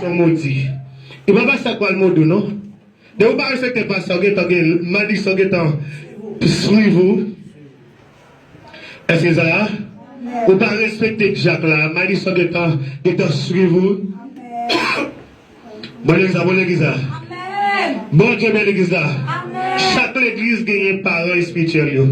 Son maudit. Il va pas ça quoi le mot de non? Ne vous pas respecter pas ça, m'a dit ça, suivez-vous. Est-ce que ça là? Vous pas respecter Jacques là, m'a dit ça, suivez-vous. Bon église, bon église. Bon Dieu, belle église. Chaque église gagne parents spirituels.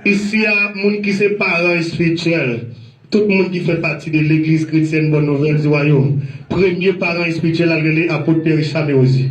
Ici, il y a des gens qui sont parents spirituels. Tout le monde qui fait partie de l'église chrétienne Bonne Nouvelle du Royaume. Premier parent spirituel, c'est l'apôtre Pierre Chabé aussi.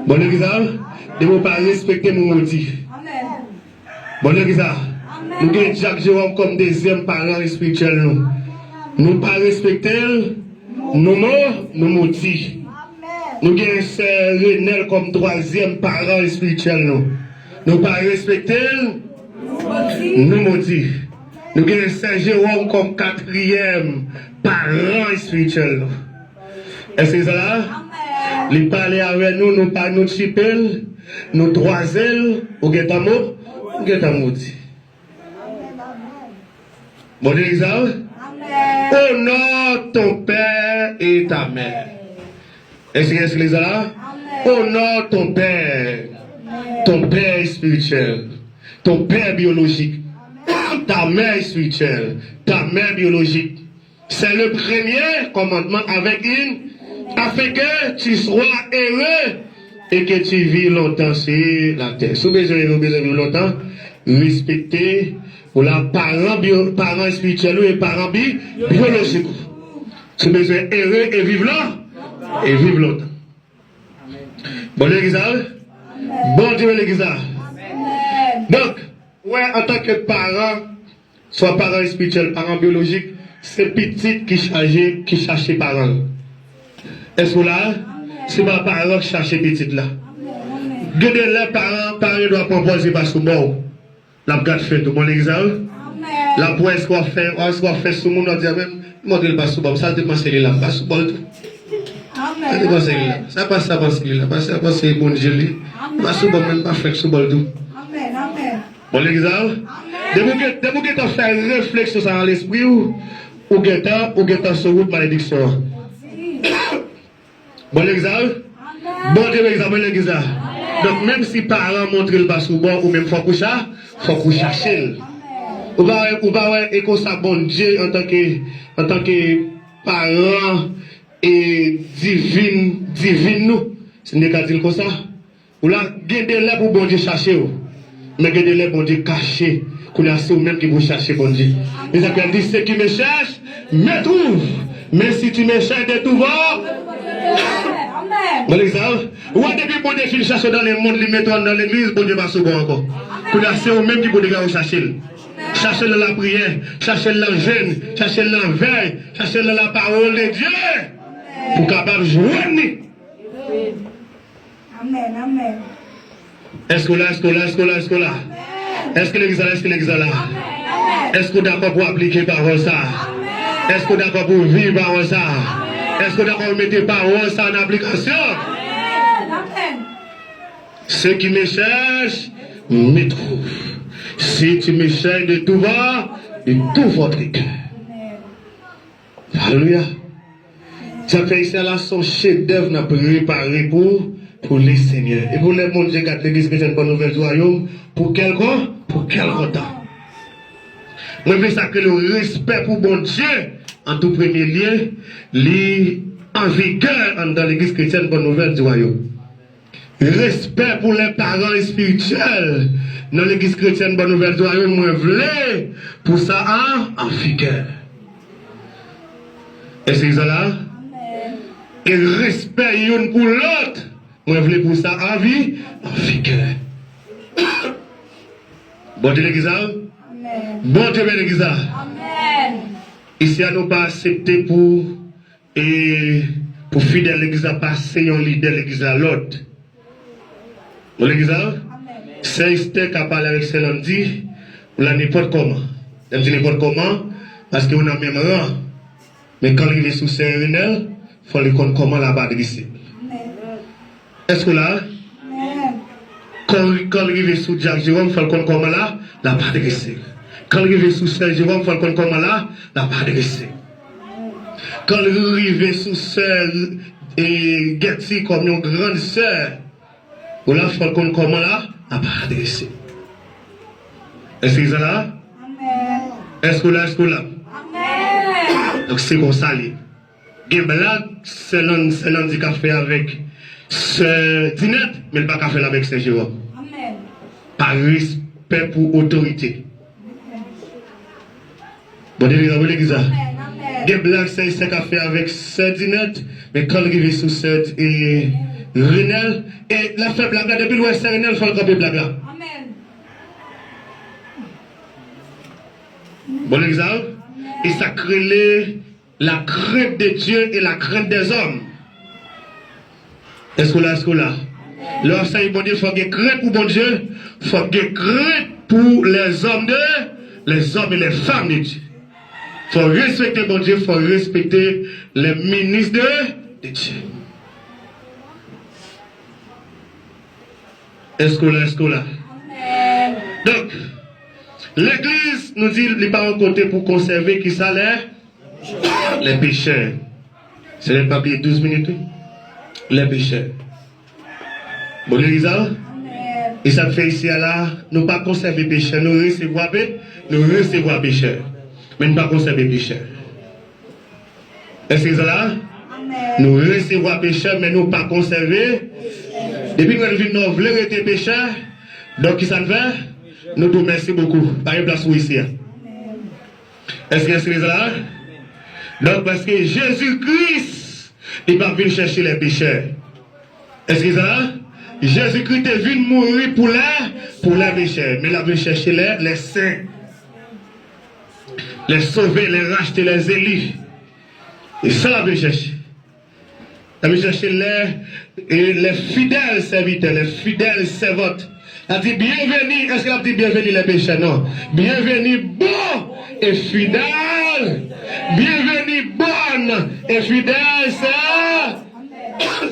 Bon église, ne vous pas respecter mon maudit. Bon église, nous avons Jacques Jérôme comme deuxième parent spirituel. Nous ne pas respecter, nous maudits. Nous avons Sœur Renel comme troisième parent spirituel. Nous ne pas respecter, nous maudits. Nous avons Saint Jérôme comme quatrième parent spirituel. Est-ce que c'est là? Il parle avec nous, nous pas nous chipel, nous droisel, ou guetamo, maudit. Bon exemple? Honore ton père et ta mère. Est-ce que c'est là? Honore ton père spirituel, ton père biologique. Ta mère spirituelle, ta mère biologique. C'est le premier commandement avec afin que tu sois heureux et que tu vis longtemps sur la terre. Si vous avez besoin de vivre longtemps, respectez pour la parents spirituels et parents biologiques. Si vous avez besoin heureux et vivre là, et vivre longtemps. Bon l'église, bon Dieu l'église. Donc, ouais, en tant que parent, soit parent spirituel, parent biologique, c'est petit qui cherche parents. Est-ce que là, c'est pas parent qui cherche petit là? Gardez les parents doivent proposer par sous bon. La garde fait tout mon exemple. La pour est-ce qu'on fait sous mon ordre même, montrez pas sous bon, ça te pense là, pas sous bon tout. Ça passe ça pense là, ça passe bon Dieu pas sous bon même pas fait sous bon tout. Bon l'exemple, de vous que tu fais réflexion dans l'esprit ou que sur route malédiction. Bon l'exemple, bon Dieu l'exemple, bon l'exemple. Donc même si parents montrent le pas souvent ou même faut qu'on chercher. Ou va et qu'on ça bon Dieu en tant que parents et divine nous. Ce n'est qu'à dire comme ça. Ou là garder là pour bon Dieu chercher. Mais gardez les bon Dieu cachés, qu'on a ceux même qui vous chercher bon Dieu. Les appels disent ceux qui me cherchent, me trouvent. Mais si tu me cherches de tout va. Bon exemple, ou depuis bon Dieu qui cherche dans le monde, les mettre dans l'église, bon Dieu va souvent encore. Qu'on a ceux même qui vous chercher. Cherchez dans la prière, cherchez dans le jeûne, cherchez dans la veille, cherchez dans la parole de Dieu. Pour capable de joindre. Amen. Est-ce que là? Est-ce que l'église là? Est-ce que d'accord pour appliquer parole ça? Est-ce que d'accord pour vivre parole ça? Est-ce que d'accord pour mettre parole ça en application? Ceux qui me cherchent, me trouvent. Si tu me cherches de tout va, de tout votre cœur. Alléluia. Ça fait ici là son chef-d'œuvre n'a préparé pour les seigneurs. Et pour les mondes, j'ai gardé l'église chrétienne Bonne Nouvelle du Royaume. Pour quel temps? Moi, je veux ça que le respect pour bon Dieu, en tout premier lieu, en vigueur dans l'église chrétienne Bonne Nouvelle du Royaume. Respect pour les parents spirituels dans l'église chrétienne Bonne Nouvelle du Royaume. Moi, je veux pour ça en vigueur. Est-ce que c'est là? Et respect l'un pour l'autre. Moi, je veux pour ça en vie, en vigueur. Bon Dieu l'église. Bon Dieu l'église. Ici, à nous pas accepter pour fidèle l'église à passer un leader l'église à l'autre. Bon l'église. C'est Esther qui a parlé avec celle dit, ou la n'importe comment. Elle dit n'importe comment, parce qu'on a même rang. Mais quand il est sous Renel, il faut lui connaître comment la bas ici. Est-ce que là? Quand il est sous Jacques Jérôme, il faut le connaître comment là, la bas ici. Quand il est sous Saint Jérôme, il faut le connaître comment là, la bas ici. Quand il arrive sous sœur et Getty comme une grande sœur, ou là, il faut qu'on comment là, à pas adresser. Est-ce que c'est là? Est-ce que là, est-ce que là? Donc c'est comme ça. Il y a blague, c'est l'handicap fait avec ce Dinette, mais il n'y a pas faire avec Saint-Jérôme. Par respect pour l'autorité. Bon, vous voulez dire ça? Des blagues, c'est ce qu'a fait avec ce Dinette, mais quand il arrive sous cette Renel, et la fait blague, depuis le c'est Renel, il faut le camper blague là. Bon exemple, et ça crée la crainte de Dieu et la crainte des hommes. Est-ce que là, est-ce que là? Lorsqu'il bon Dieu, il faut qu'il y ait crainte pour bon Dieu, il faut qu'il y ait crainte pour les hommes et les femmes de Dieu. Il faut respecter bon Dieu, il faut respecter les ministres de Dieu. Est-ce que là, est-ce que là? Donc, l'Église nous dit les parents côté pour conserver qui ça les pécheurs. C'est le papier 12 minutes. Les pécheurs. Bon, l'Église, et ça fait ici là, nous pas conserver pécheurs, nous recevons pécheurs. Mais nous pas conserver pécheurs. Est-ce que c'est là? Nous recevons pécheurs, mais nous pas conserver. Depuis que nous voulons être pécheurs, donc qui ça nous fait? Nous vous remercions beaucoup. Par une place où ici. Est-ce que c'est là? Donc parce que Jésus-Christ, il va venir chercher les pécheurs. Est-ce que c'est là? Jésus-Christ est venu mourir pour les pécheurs. Mais il a venu chercher les saints. Les sauver, les racheter, les élus. Et ça, il a venu chercher. Il a venu chercher les fidèles serviteurs, les fidèles servantes. Il a dit bienvenue. Est-ce qu'il a dit bienvenue les pécheurs? Non. Bienvenue bon et fidèle. Bienvenue bonne et fidèle, ça.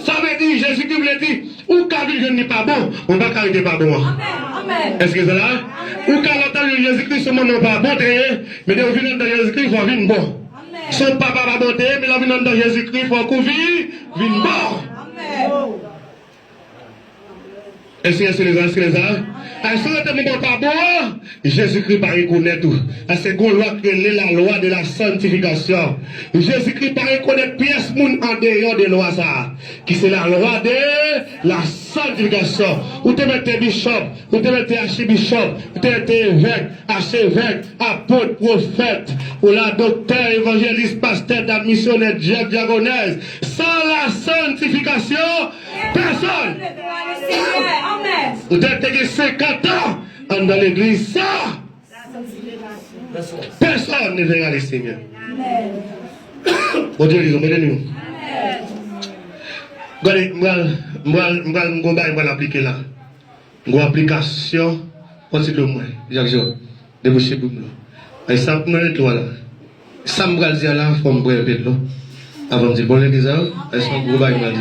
Ça veut dire, Jésus-Christ voulait dire, ou quand je n'est pas bon, on va carrer pas bon. Amen. Est-ce que c'est là? Ou quand l'entend Jésus-Christ, ce moment pas bon, mais de venir dans Jésus-Christ, il faut venir bon. Son papa va monter, mais la venir dans Jésus-Christ, il faut qu'on vienne bon. Amen. Est-ce que c'est les uns, est-ce que les uns? Est-ce que le monde pas bon? Jésus-Christ va reconnaître tout. C'est une loi qui est la loi de la sanctification. Jésus-Christ va reconnaître pièce moun en dehors de loi ça. Qui c'est la loi de la sanctification. Vous te mettez bishop, vous te mettez archibishop, vous te mettez évêque, archevêque, apôtre, prophète, ou la docteur, évangéliste, pasteur, missionnaire, diaconesse. Sans la sanctification, personne. Vous êtes 50 ans dans l'église, ça. Personne ne verra le Seigneur. Bon Dieu, nous nous. Regardez, je vais l'appliquer là. Une application, c'est le moins. Jacques-Jean, débouchez pour nous. Et ça me met toi là. Ça me va dire là, il faut me brûler l'eau. Avant de dire, bon l'église, elles sont gros bail, il m'a dit.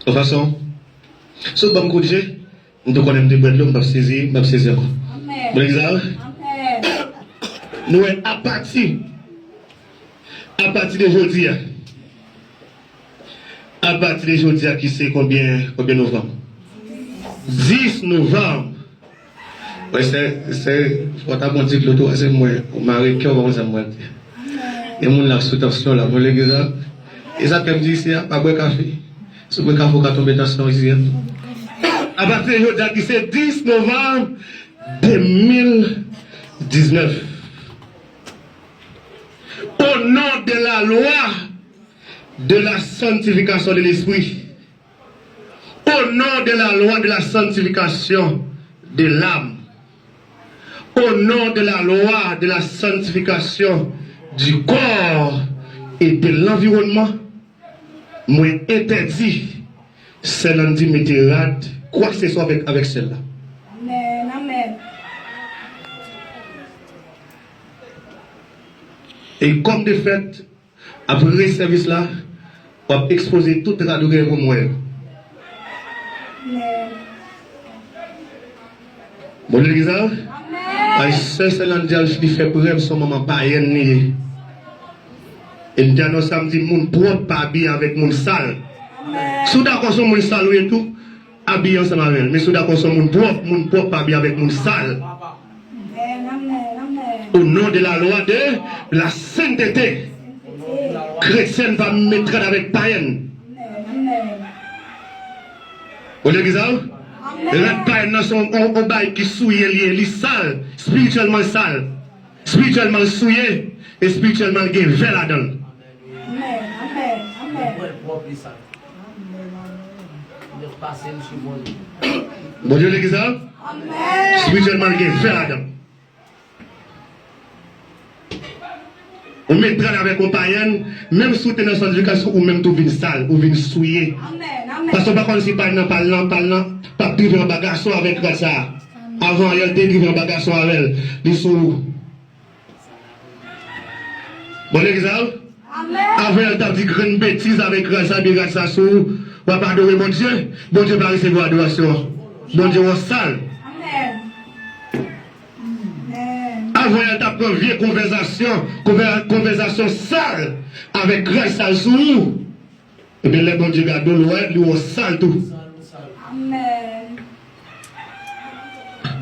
De toute façon, ce que je dis, nous devons nous débrouiller, nous devons saisir encore. Bon exemple, nous sommes à partir de aujourd'hui, qui c'est combien novembre? 10 novembre. Oui, c'est, faut t'avoir dit que l'auto, c'est moi, au mari, qui va vous amener. Et mon là, sous tension là, bon l'exemple, et ça comme dit ici, pas boire café. Ce que vous avez tombé dans ce ici. À partir de aujourd'hui, c'est 10 novembre 2019. Au nom de la loi de la sanctification de l'esprit, au nom de la loi de la sanctification de l'âme, au nom de la loi de la sanctification du corps et de l'environnement, moi interdit celle-là dit météorate, quoi que ce soit avec celle-là. Amen, amen. Et comme de fait, après le service là, on va exposer toute la douleur au moins. Bon, l'église, C'est cela qui fait preuve son maman païenne. Et nous avons samedi, mon propre pas habillé avec mon sale. Si vous d'accord sur mon sale et tout, habillé ensemble avec elle. Mais si vous d'accord sur mon propre pas habillé avec mon sale. Au nom de la loi de la sainteté, chrétienne va me mettre avec païenne. Vous voyez ça? La païenne, on bail qui souille, il est sale, spirituellement sale, spirituellement souillé et spirituellement il est vers là-dedans. Bon Dieu, l'église, spirituellement il est vers là-dedans. On mettra avec un païen, même sous tes sanctification ou même tout vin sale, ou vin souillé. Parce que par contre, si païen parlant, pas privé en bagarre avec ça. Avant, il y a été privé en bagarre avec elle. Il sous. Bon exemple? Avant, elle t'a dit grande bêtise avec ça, bien ça sous. On va pas adorer mon Dieu. Bon Dieu va recevoir adoration. Bon Dieu, on sale. Avant, elle t'a pris une vieille conversation sale avec grâce à sous. Et bien, le bon Dieu garde loin, lui, on sale tout. Amen.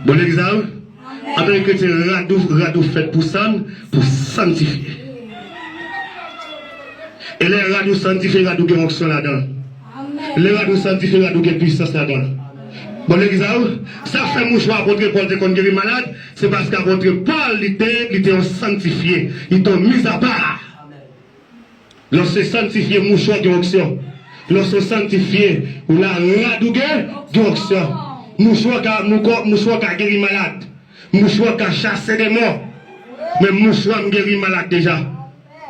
Bon exemple? Après que tu radou fait pour ça, pour sanctifier. Et les radou sanctifiés, radou qui ont onction là-dedans. Les radou sanctifiés, radou qui ont puissance là-dedans. Bon exemple, ça fait mouchoir contre Paul de guérir malade, c'est parce qu'apôtre Paul était sanctifié, il t'a mis à part. Lorsque sanctifié mouchoir de onction, lorsque sanctifié, ou la radougue de onction, mouchoir qui a guéri malade, mouchoir qui a chassé des morts, mais mouchoir qui guéri malade déjà.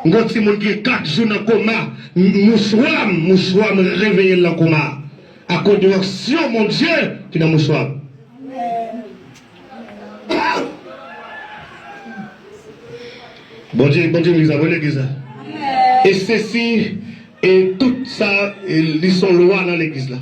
Quand si mon qui est 4 jours dans le coma, mouchoir me réveiller dans le coma. À cause de l'action, mon Dieu, qui est dans mon choix. Bon Dieu, nous avons l'église. Et ceci, et tout ça, ils sont loin dans l'église là.